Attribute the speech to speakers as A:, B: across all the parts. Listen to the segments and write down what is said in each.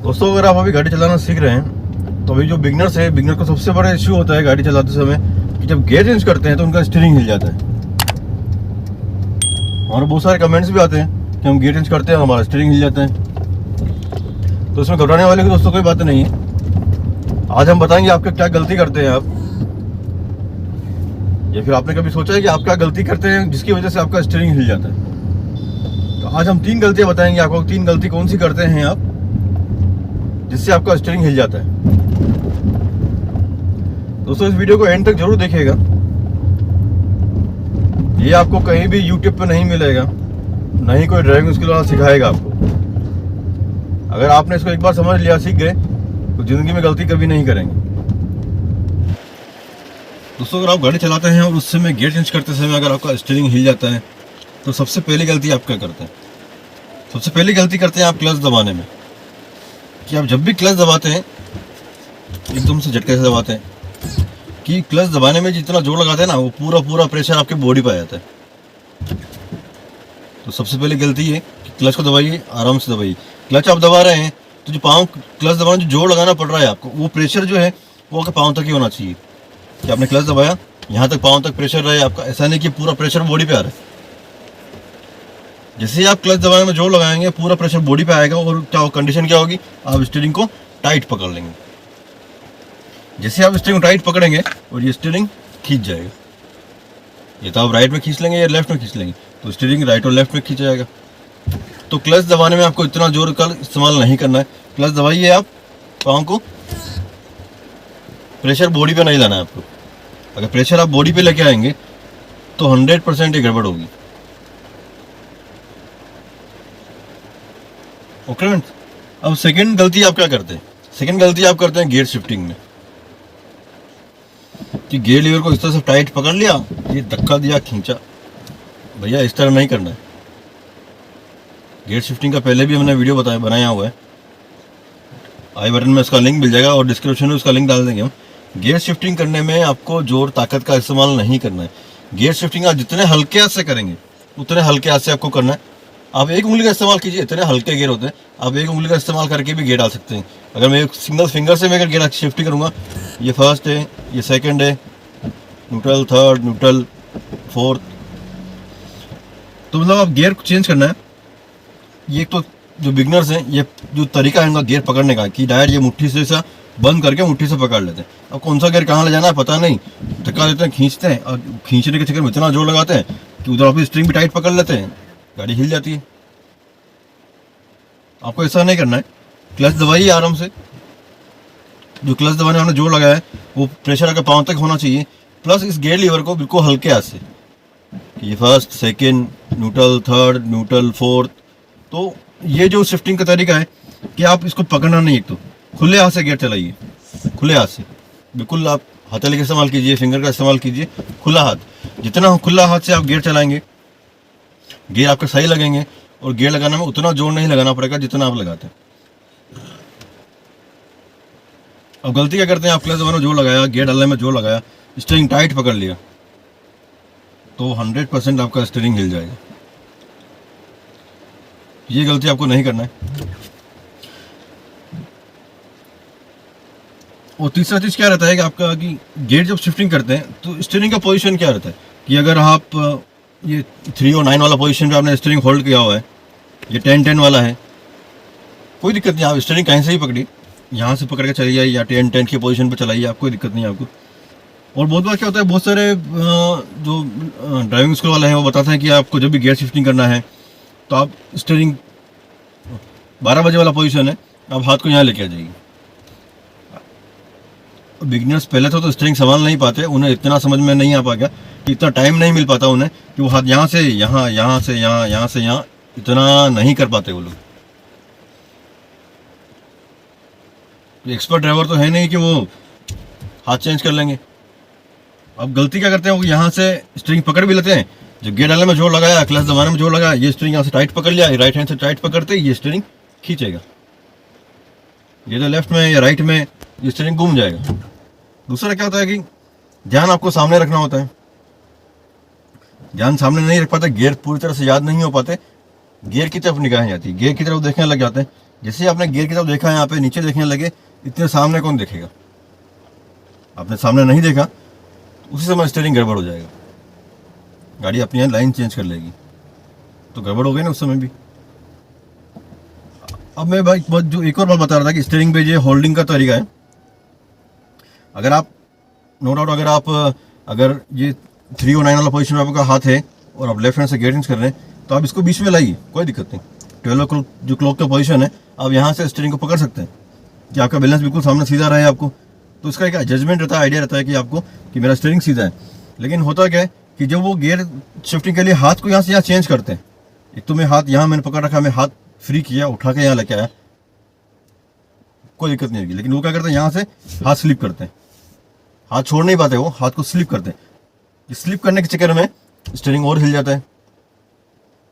A: दोस्तों अगर आप अभी गाड़ी चलाना सीख रहे हैं तो अभी जो बिगनर्स है, बिगनर को सबसे बड़ा इश्यू होता है गाड़ी चलाते समय कि जब गियर चेंज करते हैं तो उनका स्टीयरिंग हिल जाता है। हमारे बहुत सारे कमेंट्स भी आते हैं कि हम गियर चेंज करते हैं हमारा स्टीयरिंग हिल जाता है। तो इसमें घबराने वाले की दोस्तों कोई बात नहीं है। आज हम बताएंगे आपके क्या गलती करते हैं आप, या फिर आपने कभी सोचा है कि आप क्या गलती करते हैं जिसकी वजह से आपका स्टीयरिंग हिल जाता है। तो आज हम 3 गलतियां बताएंगे आपको, 3 गलती कौन सी करते हैं आप जिससे आपका स्टीयरिंग हिल जाता है। दोस्तों इस वीडियो को एंड तक जरूर देखिएगा, ये आपको कहीं भी YouTube पे नहीं मिलेगा, ना ही कोई ड्राइविंग स्कूल वाला सिखाएगा आपको। अगर आपने इसको एक बार समझ लिया, सीख गए, तो जिंदगी में गलती कभी नहीं करेंगे। दोस्तों अगर आप गाड़ी चलाते हैं और उस समय गियर चेंज करते समय अगर आपका स्टीयरिंग हिल जाता है तो सबसे पहली गलती आप क्या करते हैं? सबसे पहली गलती करते हैं आप क्लच दबाने में। कि आप जब भी क्लच दबाते हैं एकदम से झटके से दबाते हैं कि क्लच दबाने में जितना जोर लगाते हैं ना वो पूरा प्रेशर आपके बॉडी पे आ जाता है। तो सबसे पहली गलती है कि क्लच को दबाइए, आराम से दबाइए। क्लच आप दबा रहे हैं तो जो पाँव क्लच दबाने जो जोर लगाना पड़ रहा है आपको, वो प्रेशर जो है वो आपके पाँव तक ही होना चाहिए। कि आपने क्लच दबाया, यहाँ तक पाँव तक प्रेशर रहे आपका, ऐसा नहीं कि पूरा प्रेशर बॉडी पे आ रहा है। जैसे ही आप क्लच दबाने में जोर लगाएंगे पूरा प्रेशर बॉडी पे आएगा और क्या कंडीशन क्या होगी, आप स्टीयरिंग को टाइट पकड़ लेंगे। जैसे आप स्टीयरिंग को टाइट पकड़ेंगे और ये स्टीयरिंग खींच जाएगा। ये तो आप राइट में खींच लेंगे या लेफ्ट में खींच लेंगे, तो स्टीयरिंग राइट और लेफ्ट में खींच जाएगा। तो क्लच दबाने में आपको इतना जोर का इस्तेमाल नहीं करना है। क्लच दबाइए आप, पाँव को प्रेशर बॉडी पे नहीं लाना है आपको। अगर प्रेशर आप बॉडी पे लेके आएंगे तो 100% ये गड़बड़ होगी। ओके फ्रेंड्स, अब सेकंड गलती आप क्या करते हैं? सेकंड गलती आप करते हैं गियर शिफ्टिंग में। कि गियर लीवर को इस तरह से टाइट पकड़ लिया, ये धक्का दिया, खींचा। भैया इस तरह नहीं करना है। गियर शिफ्टिंग का पहले भी हमने वीडियो बनाया हुआ है, आई बटन में उसका लिंक मिल जाएगा और डिस्क्रिप्शन में उसका लिंक डाल देंगे हम। गियर शिफ्टिंग करने में आपको जोर ताकत का इस्तेमाल नहीं करना है। गियर शिफ्टिंग आप जितने हल्के हाथ से करेंगे उतने हल्के हाथ से आपको करना है। आप एक उंगली का इस्तेमाल कीजिए, इतने हल्के गियर होते हैं, आप एक उंगली का इस्तेमाल करके भी गियर डाल सकते हैं। अगर मैं एक सिंगल फिंगर से मैं अगर गियर शिफ्टिंग करूँगा, ये फर्स्ट है, ये सेकंड है, न्यूट्रल, थर्ड, न्यूट्रल, फोर्थ, तो मतलब आप गियर चेंज करना है। ये तो जो बिगनर्स हैं, ये जो तरीका है उनका गियर पकड़ने का कि डायरेक्ट ये मुट्ठी से सा बंद करके मुट्ठी से पकड़ लेते हैं। अब कौन सा गियर कहाँ ले जाना है पता नहीं, धक्का देते हैं, खींचते हैं, और खींचने के चक्कर में इतना जोर लगाते हैं कि उधर आप स्ट्रिंग भी टाइट पकड़ लेते हैं, गाड़ी हिल जाती है। आपको ऐसा नहीं करना है। क्लच दबाइए आराम से। जो क्लच दबाने हमने जोर लगाया है वो प्रेशर आपके पाँव तक होना चाहिए। प्लस इस गियर लीवर को बिल्कुल हल्के हाथ से, ये first, second, neutral, third, neutral, fourth. तो ये जो शिफ्टिंग का तरीका है कि आप इसको पकड़ना नहीं, एक तो खुले हाथ से गियर चलाइए, खुले हाथ से। बिल्कुल आप हथेली का इस्तेमाल कीजिए, फिंगर का इस्तेमाल कीजिए, खुला हाथ। जितना खुला हाथ से आप गियर चलाएंगे, गियर आपके सही लगेंगे। और गियर लगाने में उतना जोर नहीं लगाना पड़ेगा जितना आप लगाते हैं। अब गलती क्या करते हैं, आप क्लच दबाने में जोर लगाया, गियर डालने में जोर लगाया, स्टीयरिंग टाइट पकड़ लिया, तो 100% आपका स्टीयरिंग हिल जाएगा। ये गलती आपको नहीं करना है। और तीसरा चीज़ क्या रहता है कि आपका कि गियर जब शिफ्टिंग करते हैं तो स्टीयरिंग का पोजीशन क्या रहता है कि अगर आप ये 3 और 9 वाला पोजीशन पे आपने स्टीयरिंग होल्ड किया हुआ है, ये 10-10 वाला है, कोई दिक्कत नहीं। आप स्टीयरिंग कहीं से ही पकड़िए, यहाँ से पकड़ के चलिए या 10-10 की पोजीशन पे चलाइए, आप कोई दिक्कत नहीं है आपको। और बहुत बार क्या होता है, बहुत सारे जो ड्राइविंग स्कूल वाले हैं वो बताते हैं कि आपको जब भी गियर शिफ्टिंग करना है तो आप स्टीयरिंग 12 बजे वाला पोजीशन है, आप हाथ को यहाँ लेके आ जाइए। बिगिनर्स पहले तो स्टीयरिंग संभाल नहीं पाते, उन्हें इतना समझ में नहीं आ पाएगा कि इतना टाइम नहीं मिल पाता उन्हें कि वो हाथ यहाँ से यहाँ, यहाँ से यहाँ, यहाँ से यहाँ, इतना नहीं कर पाते वो लोग। एक्सपर्ट ड्राइवर तो है नहीं कि वो हाथ चेंज कर लेंगे। अब गलती क्या करते हैं, वो यहाँ से स्टीयरिंग पकड़ भी लेते हैं, जब गियर डालने में जोर लगाया, क्लच दबाने में जोर लगाया, ये स्टीयरिंग यहाँ से टाइट पकड़ लिया, राइट हैंड से टाइट पकड़ते ये स्टीयरिंग खींचेगा। ये तो लेफ्ट में या राइट में ये स्टीयरिंग घूम जाएगा। दूसरा क्या होता है कि ध्यान आपको सामने रखना होता है। ध्यान सामने नहीं रख पाते, गियर पूरी तरह से याद नहीं हो पाते, गियर की तरफ निगाहें जाती है, गियर की तरफ देखने लग जाते हैं जैसे ही आपने गियर की तरफ देखा, यहाँ पे नीचे देखने लगे, इतने सामने कौन देखेगा? आपने सामने नहीं देखा, उसी समय स्टीयरिंग गड़बड़ हो जाएगा, गाड़ी अपनी यहाँ लाइन चेंज कर लेगी, तो गड़बड़ हो गई ना उस समय भी। अब मैं भाई जो एक और बात बता रहा था कि स्टीयरिंग पे ये होल्डिंग का तरीका है। अगर आप नो डाउट अगर ये 309 वाला पोजीशन में आपका हाथ है और आप लेफ्ट हैंड से गियर चेंज कर रहे हैं, तो आप इसको बीच में लाइए, कोई दिक्कत नहीं। 12 o'clock जो क्लॉक का पोजीशन है, आप यहाँ से स्टीयरिंग को पकड़ सकते हैं कि आपका बैलेंस बिल्कुल सामने सीधा रहे आपको। तो इसका एक जजमेंट रहता है, आइडिया रहता है कि आपको कि मेरा स्टीयरिंग सीधा है। लेकिन होता क्या है कि जब वो गियर शिफ्टिंग के लिए हाथ को यहाँ से यहाँ चेंज करते हैं, एक तो मैं हाथ यहाँ मैंने पकड़ रखा, मैं हाथ फ्री किया, उठा के यहाँ लेके आया, कोई दिक्कत नहीं होगी। लेकिन वो क्या करते हैं, यहाँ से हाथ स्लिप करते हैं, हाथ छोड़ नहीं पाते, वो हाथ को स्लिप करते हैं। इस स्लिप करने के चक्कर में स्टीयरिंग और हिल जाता है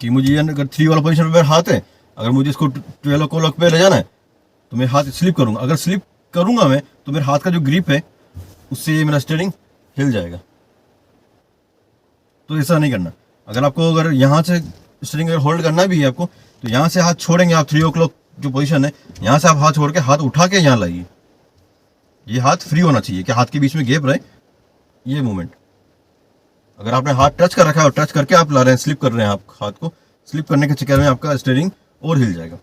A: कि मुझे अगर 3 वाला पोजीशन पे हाथ है, अगर मुझे इसको 12 o'clock पे ले जाना है तो मैं हाथ स्लिप करूंगा। अगर स्लिप करूंगा मैं, तो मेरे हाथ का जो ग्रिप है उससे ये मेरा स्टीयरिंग हिल जाएगा। तो ऐसा नहीं करना। अगर यहाँ से स्टीयरिंग अगर होल्ड करना भी है आपको, तो यहाँ से हाथ छोड़ेंगे आप, 3 o'clock जो पोजीशन है, यहाँ से आप हाथ छोड़ के हाथ उठा के यहाँ लाइए। ये हाथ फ्री होना चाहिए कि हाथ के बीच में गैप रहे, ये मूवमेंट। अगर आपने हाथ टच कर रखा है और टच करके आप ला रहे हैं, स्लिप कर रहे हैं, आप हाथ को स्लिप करने के चक्कर में आपका स्टीयरिंग और हिल जाएगा,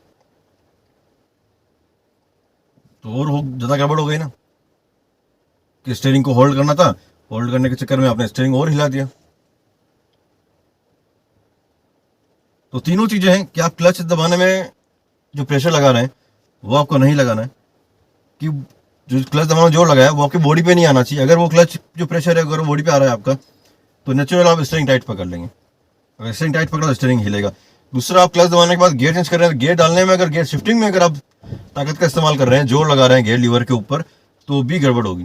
A: तो और ज़्यादा गड़बड़ हो गई ना कि स्टीयरिंग को होल्ड करना था, होल्ड करने के चक्कर में आपने स्टीयरिंग और हिला दिया। तो तीनों चीज़ें हैं कि आप क्लच दबाने में जो प्रेशर लगा रहे हैं वो आपको नहीं लगाना है, कि जो क्लच दबाने में जोर लगाया वो आपकी बॉडी पे नहीं आना चाहिए। अगर वो क्लच जो प्रेशर है अगर बॉडी पे आ रहा है आपका, तो नेचुरल आप स्टीयरिंग टाइट पकड़ लेंगे। अगर स्टीयरिंग टाइट पकड़ा तो स्टीयरिंग हिलेगा। दूसरा, आप क्लच दबाने के बाद गियर चेंज कर रहे हैं, गियर डालने में अगर गियर शिफ्टिंग में अगर आप ताकत का इस्तेमाल कर रहे हैं, जोर लगा रहे हैं गियर लीवर के ऊपर, तो भी गड़बड़ होगी।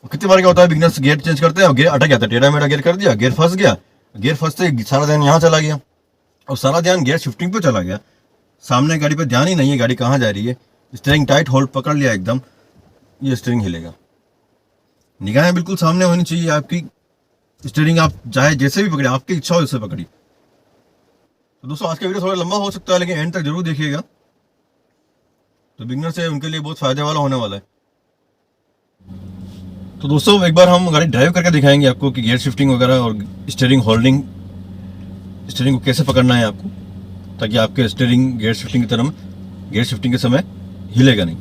A: कितनी बार क्या होता है, बिगनर्स गियर चेंज करते हैं, गियर अटक जाता है, टेढ़ा मेढ़ा गियर कर दिया, गियर फंस गया, गियर फंसते सारा ध्यान यहाँ चला गया और सारा ध्यान गियर शिफ्टिंग पे चला गया, सामने गाड़ी पे ध्यान ही नहीं है गाड़ी कहाँ जा रही है। स्टीयरिंग टाइट होल्ड पकड़ लिया एकदम, ये स्टीयरिंग हिलेगा। निगाहें बिल्कुल सामने होनी चाहिए आपकी। स्टीयरिंग आप चाहे जैसे भी पकड़े, आपकी इच्छा हो उससे पकड़ी। तो दोस्तों, आज का वीडियो थोड़ा लंबा हो सकता है, लेकिन एंड तक जरूर देखिएगा। तो बिगनर्स है उनके लिए बहुत फायदे वाला होने वाला है। तो दोस्तों, एक बार हम गाड़ी ड्राइव करके दिखाएंगे आपको कि गियर शिफ्टिंग वगैरह और स्टीयरिंग होल्डिंग, स्टीयरिंग को कैसे पकड़ना है आपको, ताकि आपके स्टीयरिंग गियर शिफ्टिंग के समय हिलेगा नहीं।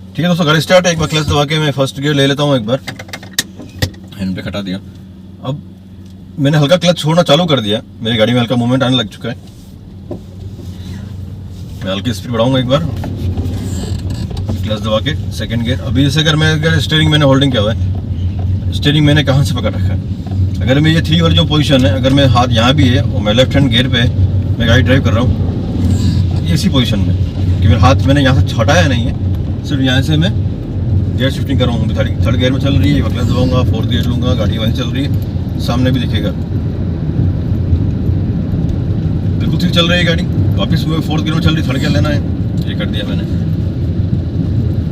A: ठीक है दोस्तों, गाड़ी स्टार्ट है। एक बार क्लच दबा के मैं फर्स्ट गियर ले लेता हूँ, एक बार हैंड ब्रेक हटा दिया। अब मैंने हल्का क्लच छोड़ना चालू कर दिया, मेरी गाड़ी में हल्का मूवमेंट आने लग चुका है। मैं हल्की स्पीड बढ़ाऊंगा एक बार, क्लच दबा के सेकंड गियर। अभी जैसे अगर स्टीयरिंग मैंने होल्डिंग किया हुआ है, स्टीयरिंग मैंने कहाँ से पकड़ रखा है, अगर मैं ये 3 वाली जो पोजीशन है, अगर मैं हाथ यहाँ भी है और मैं लेफ्ट हैंड गियर पे मैं गाड़ी ड्राइव कर रहा हूँ इसी पोजीशन में, कि मेरा हाथ मैंने यहाँ से हटाया नहीं है, सिर्फ यहाँ से मैं गियर शिफ्टिंग कर रहा हूँ। थर्ड गियर में चल रही है, क्लच दबाऊंगा, 4th गियर लूँगा, गाड़ी वहीं चल रही है, सामने भी दिखेगा बिल्कुल ठीक चल रही है गाड़ी। वापस 4th गियर में चल रही, थर्ड गियर लेना है, ये कर दिया मैंने।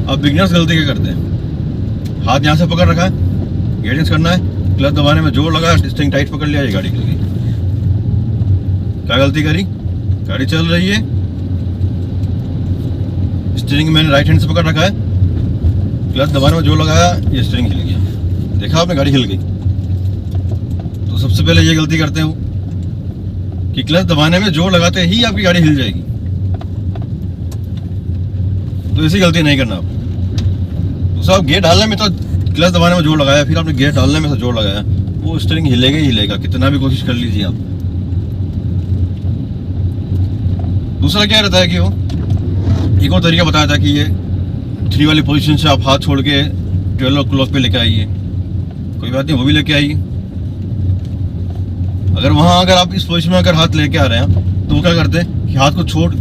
A: अब बिगनर्स गलती क्या करते हैं, हाथ यहाँ से पकड़ रखा है, गियर चेंज करना है, क्लच दबाने में जोर लगा, स्टीयरिंग टाइट पकड़ लिया, ये गाड़ी चल गई। क्या गलती करी, गाड़ी चल रही है, स्टीयरिंग मैंने राइट हैंड से पकड़ रखा है, क्लच दबाने में जोर लगाया, ये स्टीयरिंग हिल गया। देखा आपने, गाड़ी हिल गई। तो सबसे पहले ये गलती करते हो कि क्लच दबाने में जोर लगाते ही आपकी गाड़ी हिल जाएगी, तो ऐसी गलती नहीं करना आप। दूसरा, गियर डालने में तो क्लच दबाने में जोर लगाया, फिर आपने गियर डालने में से जोर लगाया, वो स्टीयरिंग हिलेगा ही हिलेगा, कितना भी कोशिश कर लीजिए आप। दूसरा क्या रहता है कि वो एक और तरीका बताया था कि ये 3 वाली पोजीशन से आप हाथ छोड़ के 12 o'clock पे लेके आइए, कोई बात नहीं, वो भी लेके आइए। अगर आप इस पोजीशन में अगर हाथ लेके आ रहे हैं, तो वो क्या करते हैं कि हाथ को छोड़,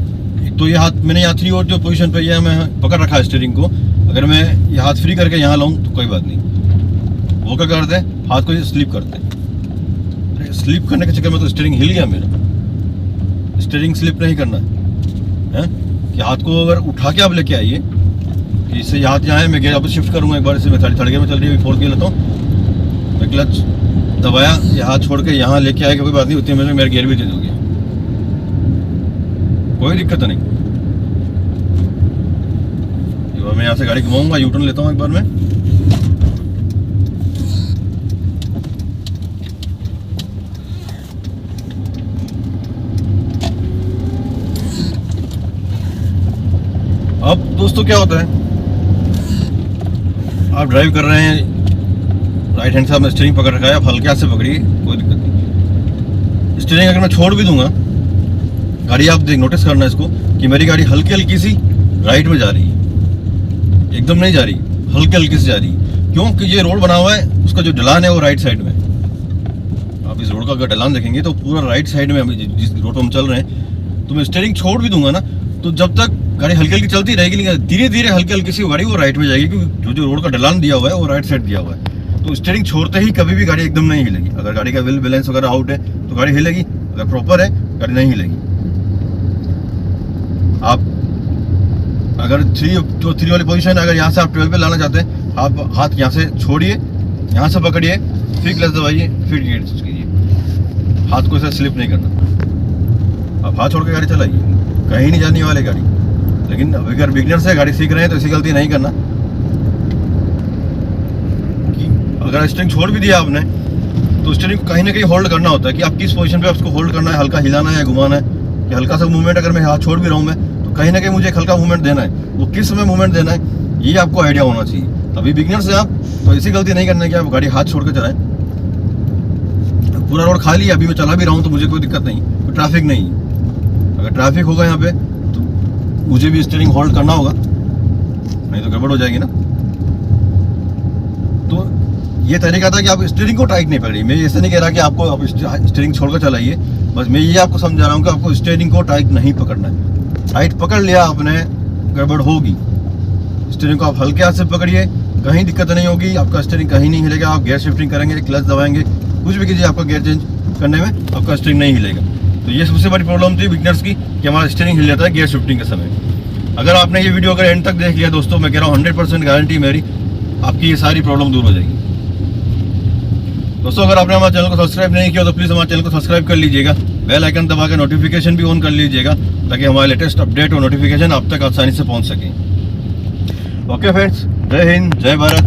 A: तो ये हाथ मैंने यहाँ 3 और जो पोजीशन पे ये मैं पकड़ रखा है स्टीयरिंग को, अगर मैं ये हाथ फ्री करके यहाँ लाऊं तो कोई बात नहीं, वो क्या करते हैं हाथ को स्लिप करते हैं। स्लिप करने के चक्कर में तो स्टीयरिंग हिल गया मेरा। स्टीयरिंग स्लिप नहीं करना है कि हाथ को अगर उठा के आप लेके आइए, कि इससे हाथ यहाँ है, मैं गियर वापस शिफ्ट करूँगा एक बार, इससे मैं थर्ड गियर में चल रही है, 4th गियर लेता हूँ, मैं क्लच दबाया, ये हाथ छोड़ के यहाँ लेके आएगा, कोई बात नहीं, उतनी में मेरा गियर भी चेंज हो गया, कोई दिक्कत नहीं। मैं यहाँ से गाड़ी घुमाऊंगा, यू टर्न लेता हूँ एक बार मैं। अब दोस्तों क्या होता है, आप ड्राइव कर रहे हैं, राइट हैंड से आपने स्टीयरिंग पकड़ रखा है, आप हल्के हाथ से पकड़िए, कोई दिक्कत नहीं। स्टीयरिंग अगर मैं छोड़ भी दूंगा गाड़ी, आप देख नोटिस करना इसको कि मेरी गाड़ी हल्की हल्की सी राइट में जा रही है, एकदम नहीं जा रही, हल्की हल्की से जा रही है। क्योंकि ये रोड बना हुआ है, उसका जो ढलान है वो राइट साइड में। आप इस रोड का अगर ढलान देखेंगे तो पूरा राइट साइड में, जिस रोड पर हम चल रहे हैं, तो मैं स्टीयरिंग छोड़ भी दूंगा ना, तो जब तक गाड़ी हल्की हल्की चलती रहेगी, लेकिन धीरे धीरे हल्की हल्की सी गाड़ी वो राइट में जाएगी, क्योंकि जो रोड का ढलान दिया हुआ है वो राइट साइड दिया हुआ है। तो स्टीयरिंग छोड़ते ही कभी भी गाड़ी एकदम नहीं हिलेगी। अगर गाड़ी का व्हील बैलेंस वगैरह आउट है तो गाड़ी हिलेगी, अगर प्रॉपर है गाड़ी नहीं हिलेगी। आप अगर 3 वाली पोजीशन, अगर यहाँ से आप 12 पे लाना चाहते हैं, आप हाथ यहाँ से छोड़िए, यहाँ से पकड़िए, फिर क्लच दबाइए, फिर गियर कीजिए, हाथ को ऐसा स्लिप नहीं करना। आप हाथ छोड़ के गाड़ी चलाइए, कहीं नहीं जाने वाली गाड़ी। लेकिन अगर बिगनर से गाड़ी सीख रहे हैं तो ऐसी गलती नहीं करना कि अगर स्टीयरिंग छोड़ भी दिया आपने तो स्टीयरिंग को कहीं ना कहीं होल्ड करना होता है कि आप किस पोजीशन पे उसको होल्ड करना है, हल्का हिलाना है या घुमाना है, कि हल्का सा मूवमेंट अगर मैं हाथ छोड़ भी रहा हूँ मैं, तो कहीं ना कहीं मुझे एक हल्का मूवमेंट देना है। वो किस समय मूवमेंट देना है ये आपको आइडिया होना चाहिए। अभी बिगनर से आप तो ऐसी गलती नहीं करना है कि आप गाड़ी हाथ छोड़ कर चलाएं। पूरा रोड खाली है, अभी मैं चला भी रहा हूँ तो मुझे कोई दिक्कत नहीं, कोई ट्रैफिक नहीं है। अगर ट्रैफिक होगा यहाँ पे तो मुझे भी स्टीयरिंग होल्ड करना होगा, नहीं तो गड़बड़ हो जाएगी ना। तो ये तरीका था कि आप स्टीयरिंग को टाइट नहीं पकड़िए। मैं ऐसा नहीं कह रहा कि आपको आप स्टीयरिंग छोड़कर चलाइए, बस मैं ये आपको समझा रहा हूँ कि आपको स्टीयरिंग को टाइट नहीं पकड़ना है। टाइट पकड़ लिया आपने, गड़बड़ होगी। स्टीयरिंग को आप हल्के हाथ से पकड़िए, कहीं दिक्कत नहीं होगी, आपका स्टीयरिंग कहीं नहीं हिलेगा। आप गियर शिफ्टिंग करेंगे, क्लच दबाएंगे, कुछ भी कीजिए, आपका गियर चेंज करने में आपका स्टीयरिंग नहीं हिलेगा। तो ये सबसे बड़ी प्रॉब्लम थी बिगनर्स की कि हमारा स्टीयरिंग हिल जाता है गियर शिफ्टिंग के समय। अगर आपने ये वीडियो अगर एंड तक देख लिया दोस्तों, मैं कह रहा हूँ 100% गारंटी मेरी, आपकी ये सारी प्रॉब्लम दूर हो जाएगी। दोस्तों अगर आपने हमारे चैनल को सब्सक्राइब नहीं किया तो प्लीज़ हमारे चैनल को सब्सक्राइब कर लीजिएगा, बेल आइकन दबा के नोटिफिकेशन भी ऑन कर लीजिएगा, ताकि हमारे लेटेस्ट अपडेट और नोटिफिकेशन आप तक आसानी से पहुंच सके। ओके फ्रेंड्स, जय हिंद, जय भारत।